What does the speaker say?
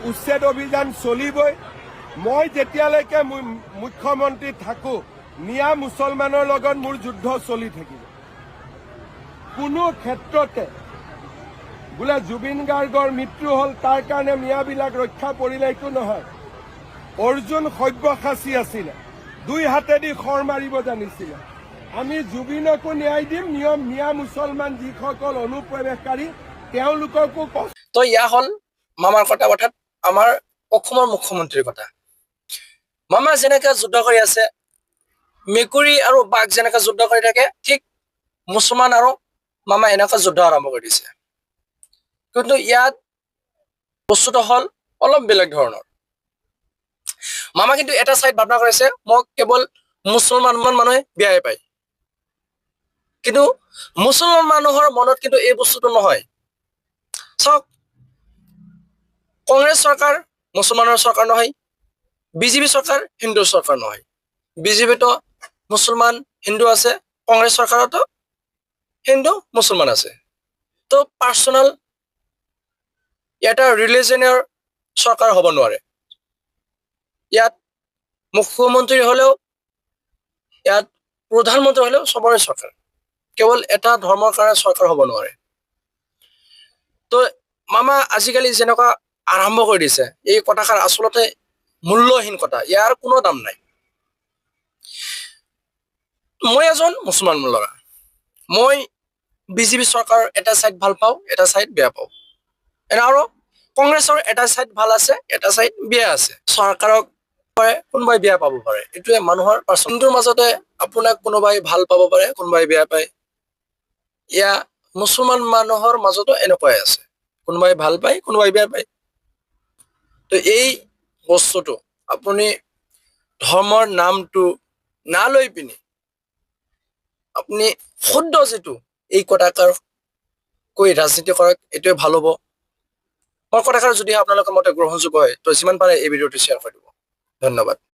উচ্ছেদ অভিযান চলিবই। মই যেতিয়ালৈকে মুখ্যমন্ত্ৰী থাকোঁ মিয়া মুছলমানৰ লগত মোৰ যুদ্ধ চলি থাকিব। কোনো ক্ষেত্ৰতে বোলে জুবিন গাৰ্গৰ মৃত্যু হ'ল তাৰ কাৰণে মিয়াবিলাক ৰক্ষা পৰিলে একো নহয়। অৰ্জুন সব্যসাচী আছিলে, দুই হাতেদি খৰ মাৰিব জানিছিলে। আমি জুবিনকো ন্যায় দিম, মিয়া মুছলমান যিসকল অনুপ্ৰৱেশকাৰী তেওঁলোককো। তো ইয়া হ'ল মামাৰ কথা অৰ্থাৎ আমাৰ অসমৰ মুখ্যমন্ত্ৰীৰ কথা। মামা যেনেকে যুদ্ধ কৰি আছে, মেকুৰী আৰু বাঘ যেনেকে যুদ্ধ কৰি থাকে, ঠিক মুছলমান আৰু মামা এনেকুৱা যুদ্ধ আৰম্ভ কৰি দিছে। কিন্তু ইয়াত বস্তুটো হ'ল অলপ বেলেগ ধৰণৰ। মামা কিন্তু এটা চাইড ভাৱনা কৰিছে, মোক কেৱল মুছলমান মানুহে বেয়াই পায়। কিন্তু মুছলমান মানুহৰ মনত কিন্তু এই বস্তুটো নহয়। চাওক, কংগ্ৰেছ চৰকাৰ মুছলমানৰ চৰকাৰ নহয়, বিজেপি চৰকাৰ হিন্দুৰ চৰকাৰ নহয়। বিজেপিতো মুছলমান হিন্দু আছে, কংগ্ৰেছ চৰকাৰতো হিন্দু মুছলমান আছে। তো পাৰ্চনেল এটা ৰিলিজনৰ চৰকাৰ হ'ব নোৱাৰে। ইয়াত মুখ্যমন্ত্ৰী হ'লেও, ইয়াত প্ৰধানমন্ত্ৰী হ'লেও চবৰে চৰকাৰ, কেৱল এটা ধৰ্মৰ কাৰণে চৰকাৰ হ'ব নোৱাৰে। তো মামা আজিকালি যেনেকুৱা আৰম্ভ কৰি দিছে, এই কথাষাৰ আচলতে মূল্যহীন কথা, ইয়াৰ কোনো দাম নাই। মই এজন মুছলমান ল'ৰা, মই বিজেপি চৰকাৰ এটা চাইড ভাল পাওঁ, এটা চাইড বেয়া পাওঁ। আৰু কংগ্ৰেছৰ এটা চাইড ভাল আছে, এটা চাইড বেয়া আছে। চৰকাৰক কোনোবাই বেয়া পাব পাৰে, এইটোৱে মানুহৰ পাৰ্চনটোৰ মাজতে আপোনাক কোনোবাই ভাল পাব পাৰে, কোনোবাই বেয়া পায়। এয়া মুছলমান মানুহৰ মাজতো এনেকুৱাই আছে, কোনোবাই ভাল পায়, কোনোবাই বেয়া পায়। তো এই বস্তুটো আপুনি ধৰ্মৰ নামটো নালৈ পিনি আপুনি শুদ্ধ যিটো এই কথাষাৰ কৈ ৰাজনীতি কৰক, এইটোৱে ভাল হ'ব। মোৰ কথাষাৰ যদি আপোনালোকৰ মতে গ্ৰহণযোগ্য হয়, তো যিমান পাৰে এই ভিডিঅ'টো শ্বেয়াৰ কৰি দিব। ধন্যবাদ।